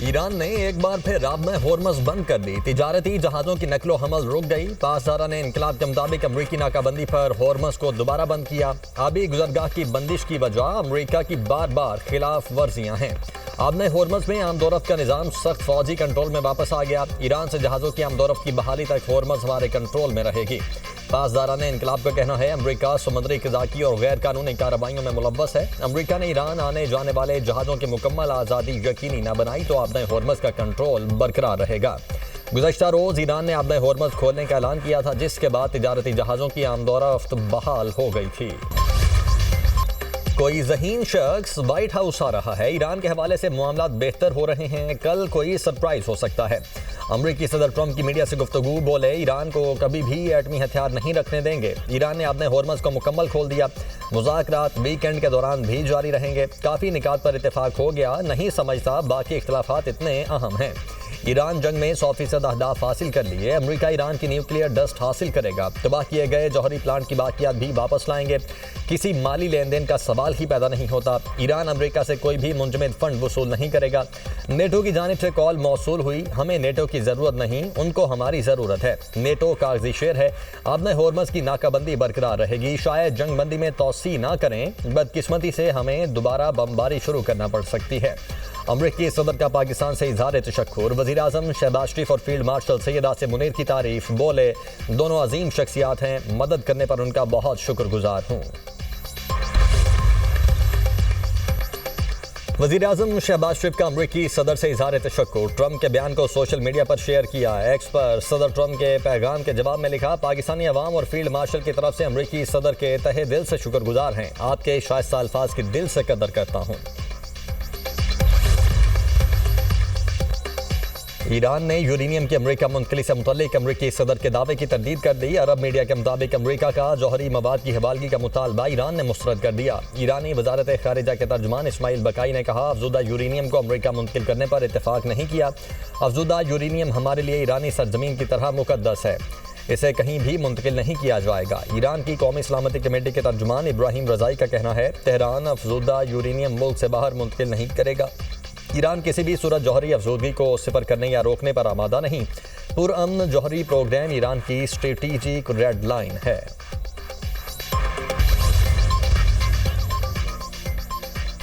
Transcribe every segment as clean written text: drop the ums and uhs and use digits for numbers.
Iran ने एक बार फिर राब में होर्मज़ बंद कर दी। तिजारती जहाज़ों की नकलो हमल रुक गई। पासदारा ने इनकलाब के मुताबिक अमरीकी नाकाबंदी पर होर्मज़ को दोबारा बंद किया। आबी गुजरगाह की बंदिश की वजह अमरीका की बार बार खिलाफ वर्जियाँ हैं। आबने होर्मज़ में आमदोरफ्त का निज़ाम सख्त फौजी कंट्रोल में वापस आ गया। ईरान से जहाज़ों की आमदोरफ्त की बहाली तक होर्मज़ हमारे कंट्रोल में रहेगी। पासदारा ने इनकलाब का कहना है अमरीका समुद्री क़ज़ाकी और गैर कानूनी कार्रवाइयों में मुलव्वस है। अमरीका ने ईरान आने जाने वाले जहाज़ों की मुकम्मल आज़ादी यकीनी न बनाई तो आबने होर्मज़ का कंट्रोल बरकरार रहेगा। गुज़श्ता रोज़ ईरान ने आबने होर्मज़ खोलने का ऐलान किया था, जिसके बाद तिजारती जहाज़ों की आमदोरफ्त बहाल हो गई थी। कोई ज़हीन शख्स व्हाइट हाउस आ रहा है। ईरान के हवाले से मामलात बेहतर हो रहे हैं। कल कोई सरप्राइज हो सकता है। अमरीकी सदर ट्रंप की मीडिया से गुफ्तगू, बोले ईरान को कभी भी एटमी हथियार नहीं रखने देंगे। ईरान ने अपने होर्मज़ को मुकम्मल खोल दिया। मुज़ाकरात वीकेंड के दौरान भी जारी रहेंगे। काफ़ी निकात पर इत्तेफाक हो गया। नहीं समझता बाकी इख्तलाफात इतने अहम हैं। ईरान जंग में 100% अहदाफ हासिल कर लिए। अमरीका ईरान की न्यूक्लियर डस्ट हासिल करेगा। तबाह किए गए जौहरी प्लांट की बाकियात भी वापस लाएंगे। किसी माली लेन देन का सवाल ही पैदा नहीं होता। ईरान अमरीका से कोई भी मुंजमद फंड वसूल नहीं करेगा। नेटो की जानिब से कॉल मौसूल हुई, हमें नेटो की ज़रूरत नहीं, उनको हमारी ज़रूरत है। नेटो कागजी शेर है। आबने होर्मज़ की नाकाबंदी बरकरार रहेगी। शायद जंग बंदी में तोसी ना करें, बदकिस्मती से हमें दोबारा बमबारी शुरू करना पड़ सकती है। अमरीकी सदर का पाकिस्तान से इजहार तशक्कुर। वज़ीर आज़म शहबाज शरीफ और फील्ड मार्शल सैयद आसिम मुनीर की तारीफ, बोले दोनों अजीम शख्सियात हैं, मदद करने पर उनका बहुत शुक्रगुजार हूँ। वज़ीर आज़म शहबाज शरीफ का अमरीकी सदर से इजहार तशक्कुर। ट्रंप के बयान को सोशल मीडिया पर शेयर किया। एक्स पर सदर ट्रंप के पैगाम के जवाब में लिखा, पाकिस्तानी अवाम और फील्ड मार्शल की तरफ से अमरीकी सदर के तहे दिल से शुक्रगुजार हैं। आपके शाइस्ता अल्फाज की दिल से कदर करता हूँ। ईरान ने यूरेनियम की अमरीका मुंतकली से मुतल्लिक अमरीकी सदर के दावे की तरदीद कर दी। अरब मीडिया के मुताबिक अमरीका का जौहरी मवाद की हवालगी का मुतालबा ईरान ने मुस्तरद कर दिया। ईरानी वजारत खारिजा के तर्जुमान इस्माइल बकाई ने कहा, अफजुदा यूरेनियम को अमरीका मुंतकिल करने पर इत्तेफाक नहीं किया। अफजुदा यूरेनियम हमारे लिए ईरानी सरजमीन की तरह मुकद्दस है, इसे कहीं भी मुंतकिल नहीं किया जाएगा। ईरान की कौमी सलामती कमेटी के तर्जुमान इब्राहिम रजाई का कहना है, तेहरान अफजुदा यूरेनियम मुल्क से बाहर मुंतकिल नहीं करेगा। ईरान किसी भी सूरत जौहरी अफजूदगी को सिफर करने या रोकने पर आमादा नहीं। पुरअमन जौहरी प्रोग्राम ईरान की स्ट्रेटेजिक रेड लाइन है।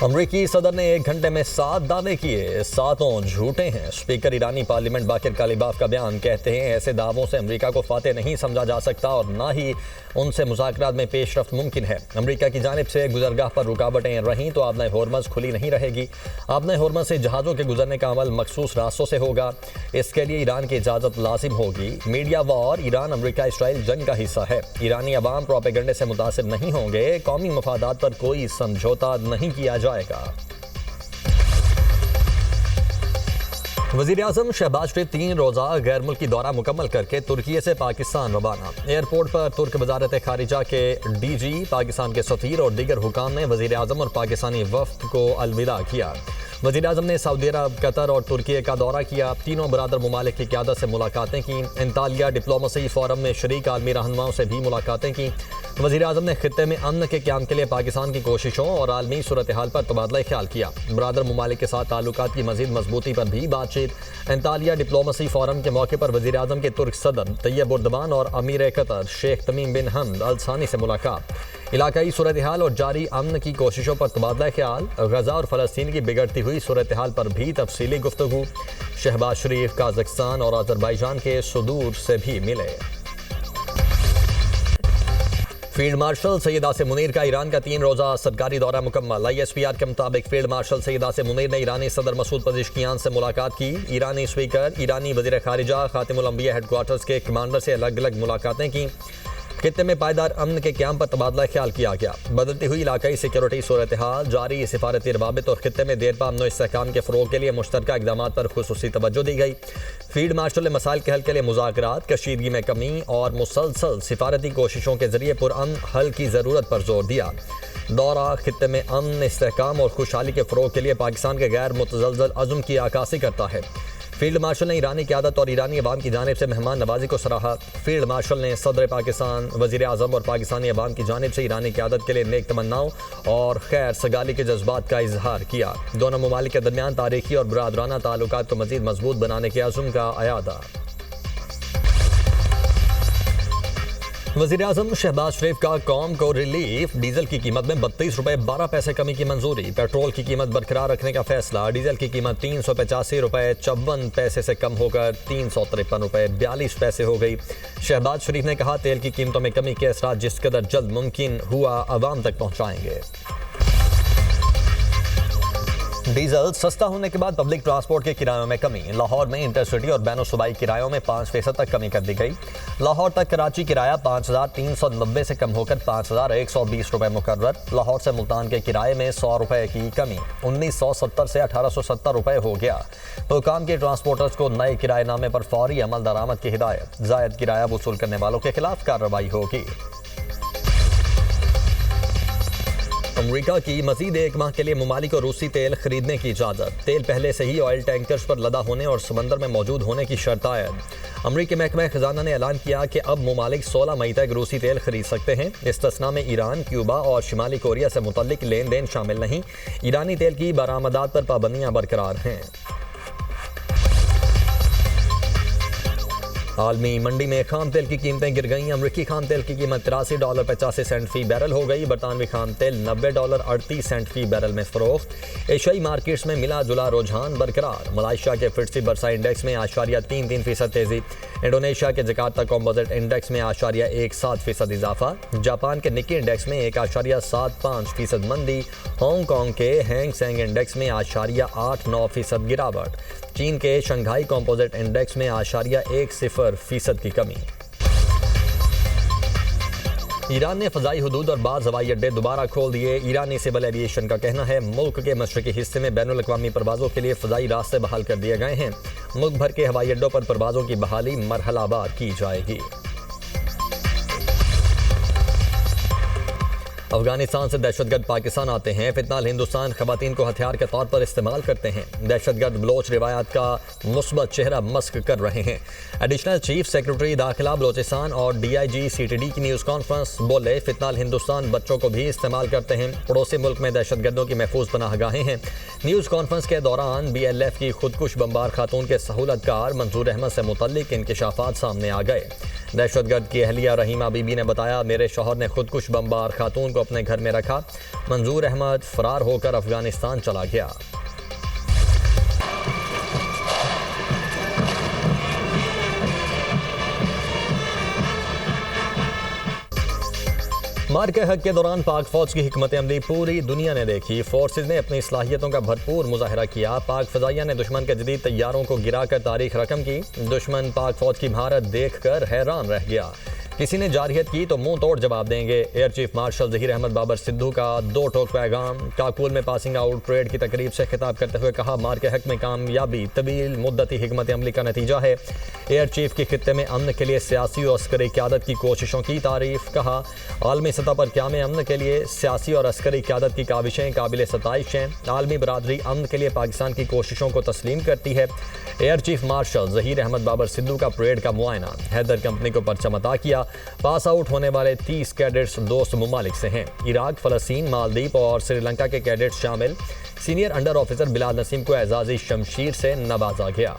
अमरीकी सदर ने 1 घंटे में 7 दावे किए, 7 झूठे हैं। स्पीकर ईरानी पार्लियामेंट बाकिर कालिबाफ का बयान, कहते हैं ऐसे दावों से अमरीका को फातेह नहीं समझा जा सकता और ना ही उनसे मुज़ाकरात में पेशरफ्त मुमकिन है। अमरीका की जानिब से गुजरगाह पर रुकावटें रहीं तो आबने होर्मज़ खुली नहीं रहेगी। आबने होर्मज़ से जहाज़ों के गुजरने का अमल मखसूस रास्तों से होगा। इसके लिए ईरान की इजाज़त लाजिम होगी। मीडिया वॉर, ईरान अमरीका इसराइल जंग का हिस्सा है। ईरानी अवाम प्रोपेगेंडे से मुतासिर नहीं होंगे। कौमी मफादात पर कोई समझौता नहीं किया जाएगा। वज़ीर आज़म शहबाज शरीफ 3 रोज़ा गैर मुल्की दौरा मुकम्मल करके तुर्की से पाकिस्तान रवाना। एयरपोर्ट पर तुर्क वजारत खारिजा के DG, पाकिस्तान के सफ़ीर और दीगर हुकाम ने वज़ीर आज़म और पाकिस्तानी वफ़द को अलविदा किया। वज़ीर आज़म ने सऊदी अरब, कतर और तुर्की का दौरा किया। तीनों बरादर ममालिक की क़यादत से मुलाकातें की। इंतालिया डिप्लोमेसी फोरम में शरीक आलमी रहनुमाओं से भी मुलाकातें की। वज़ीर आज़म ने खित्ते में अमन के क़याम के लिए पाकिस्तान की कोशिशों और आलमी सूरत हाल पर तबादला ख्याल किया। बरादर ममालिक के साथ ताल्लुकात की मज़ीद मजबूती पर भी बातचीत। इंतालिया डिप्लोमेसी फोरम के मौके पर वज़ीर आज़म के तुर्क सदर तैयब उर्दवान और अमीर कतर शेख तमीम बिन हमद अल सानी से मुलाकात। इलाकाई सूरत हाल और जारी अमन की कोशिशों पर तबादला ख्याल। गजा और फ़लस्तीन की बिगड़ती हुई सूरत हाल पर भी तफसीली गुफ्तगू। शहबाज शरीफ काज़ाकिस्तान और अज़रबैजान के सुदूर से भी मिले। फील्ड मार्शल सैयद आसिम मुनीर का ईरान का 3 रोज़ा सरकारी दौरा मुकम्मल। ISPR के मुताबिक फील्ड मार्शल सैयद आसिम मुनीर ने ईरानी सदर मसूद पज़ेश्कियान से मुलाकात की। ईरानी स्पीकर, ईरानी वज़ीर खारिजा, खातिमुल अंबिया हेडक्वार्टर्स के कमांडर से अलग अलग मुलाकातें की। खित्ते में पायदार अमन के क़याम पर तबादला ख्याल किया गया। बदलती हुई इलाकाई सिक्योरिटी सूरत हाल, जारी सिफारती रवाबित और खित्ते में देरपा अमन इस्तेहकाम के फ़रोग़ के लिए मुश्तरका इक़दामात पर खुसूसी तवज्जो दी गई। फील्ड मार्शल ने मसाइल के हल के लिए मुज़ाकरात, कशीदगी में कमी और मुसलसल सिफारती कोशिशों के ज़रिए पुरअमन हल की ज़रूरत पर जोर दिया। दौरा खित्ते में अमन, इस्तेहकाम और खुशहाली के फ़रोग़ के लिए पाकिस्तान के गैर मुतज़लज़ल अज़्म की अक्कासी करता है। फील्ड मार्शल ने ईरानी क़यादत और ईरानी अवाम की जानिब से मेहमान नवाजी को सराहा। फील्ड मार्शल ने सदर पाकिस्तान, वज़ीर आज़म और पाकिस्तानी अवाम की जानिब से ईरानी क़यादत के लिए नेक तमन्नाओं और खैर सगाली के जज्बात का इजहार किया। दोनों ममालिक के दरमियान तारीखी और बरादराना ताल्लुकात को मज़ीद मजबूत बनाने के अज़्म का अयादा। वज़ीर आज़म शहबाज शरीफ का कौम को रिलीफ, डीजल की कीमत में 32 रुपये 12 पैसे कमी की मंजूरी। पेट्रोल की कीमत बरकरार रखने का फैसला। डीजल की कीमत 385 रुपये 54 पैसे से कम होकर 353 रुपये 42 पैसे हो गई। शहबाज शरीफ ने कहा, तेल की कीमतों में कमी के असरात जिस कदर जल्द मुमकिन हुआ आवाम तक पहुँचाएंगे। डीजल सस्ता होने के बाद पब्लिक ट्रांसपोर्ट के किरायों में कमी। लाहौर में इंटरसिटी और बैनो सूबाई किरायों में 5% तक कमी कर दी गई। लाहौर तक कराची किराया 5,390 से कम होकर 5,120 रुपये मुकर्रर। लाहौर से मुल्तान के किराए में 100 रुपये की कमी 1970 से 1870 रुपये हो गया। हुकाम के ट्रांसपोर्टर्स को नए किराएनामे पर फौरी अमल दरामद की हिदायत। जायद किराया वसूल करने वालों के खिलाफ कार्रवाई होगी। अमरीका की मजीद एक माह के लिए ममालिक को रूसी तेल खरीदने की इजाज़त। तेल पहले से ही ऑयल टैंकर्स पर लदा होने और समंदर में मौजूद होने की शर्त आयद। अमरीकी महकमा खजाना ने ऐलान किया कि अब ममालिक 16 मई तक रूसी तेल खरीद सकते हैं। इस्तिस्ना में ईरान, क्यूबा और शिमाली कोरिया से मुतल्लिक लेन देन शामिल नहीं। ईरानी तेल की बरामदात पर पाबंदियाँ बरकरार हैं। आलमी मंडी में खाम तेल की कीमतें गिर गईं। अमरीकी खाम तेल की कीमत $83.85 फी बैरल हो गई। बरतानवी खाम तेल $90.38 फी बैरल में फरोख्त। एशियाई मार्केट्स में मिला जुला रुझान बरकरार। मलाइशिया के फिट्सी बरसा इंडेक्स में 8.33% तेजी। इंडोनेशिया के जकार्ता कॉम्पोजिट इंडेक्स में 8.17% इजाफा। जापान के निक्की इंडेक्स में 1.75% मंदी। हांगकांग के हैंग सेंग इंडेक्स में 8.89% गिरावट। चीन के शंघाई कॉम्पोजिट इंडेक्स में 8.10% की कमी। ईरान ने फ़ज़ाई हुदूद और बाज़ हवाई अड्डे दोबारा खोल दिए। ईरानी सिविल एविएशन का कहना है, मुल्क के मशरक़ी हिस्से में बैनुल अक़वामी परवाज़ों के लिए फ़ज़ाई रास्ते बहाल कर दिए गए हैं। मुल्क भर के हवाई अड्डों पर परवाज़ों की बहाली मरहलावार की जाएगी। अफगानिस्तान से दहशतगर्द पाकिस्तान आते हैं। फितनाल हिंदुस्तान खवातीन को हथियार के तौर पर इस्तेमाल करते हैं। दहशतगर्द बलोच रिवायात का मुस्बत चेहरा मस्क कर रहे हैं। एडिशनल चीफ सेक्रेटरी दाखिला बलोचिस्तान और DIG CTD की न्यूज़ कॉन्फ्रेंस बोले, फितनाल हिंदुस्तान बच्चों को भी इस्तेमाल करते हैं। पड़ोसी मुल्क में दहशतगर्दों की महफूज पनाहगाहें हैं। न्यूज़ कॉन्फ्रेंस के दौरान BLF की खुदकुश बमबार खातून के सहूलतकार मंजूर अहमद से मुतल्लिक इंकशाफात सामने आ गए। दहशतगर्द की अहलिया रहीमा बीबी ने बताया, मेरे शौहर ने खुदकुश बमबार खातून को अपने घर में रखा। मंजूर अहमद फरार होकर अफगानिस्तान चला गया। मार्के हक के दौरान पाक फौज की हिकमत अमली पूरी दुनिया ने देखी। फोर्सेज ने अपनी सलाहियतों का भरपूर मुजाहरा किया। पाक फजाइया ने दुश्मन के जदीद तैयारों को गिराकर तारीख रकम की। दुश्मन पाक फौज की महारत देखकर हैरान रह गया। किसी ने जारहियत की तो मुंह तोड़ जवाब देंगे। Air chief marshal Zaheer Ahmed Babar Sidhu का 2 टोक पैगाम। काकुल में पासिंग आउट परेड की तकरीब से खिताब करते हुए कहा, मार्के हक में कामयाबी तवील मुद्दती हिकमत अमली का नतीजा है। एयर चीफ की खित्ते में अमन के लिए सियासी और अस्करी क़यादत की कोशिशों की तारीफ। कहा, आलमी सतह पर क़याम अमन के लिए सियासी और अस्करी क़यादत की काविशें काबिल सताइश हैं। आलमी बरादरी अमन के लिए पाकिस्तान की कोशिशों को तस्लीम करती है। Air chief marshal Zaheer Ahmed Babar Sidhu का परेड का मुआयना। हैदर कंपनी को परचम अता किया। पास आउट होने वाले 30 कैडेट्स दोस्त मुमालिक से हैं। इराक, फ़लस्तीन, मालदीव और श्रीलंका के कैडेट्स शामिल। Senior under officer Bilal Naseem को एजाज़ी शमशीर से नवाजा गया।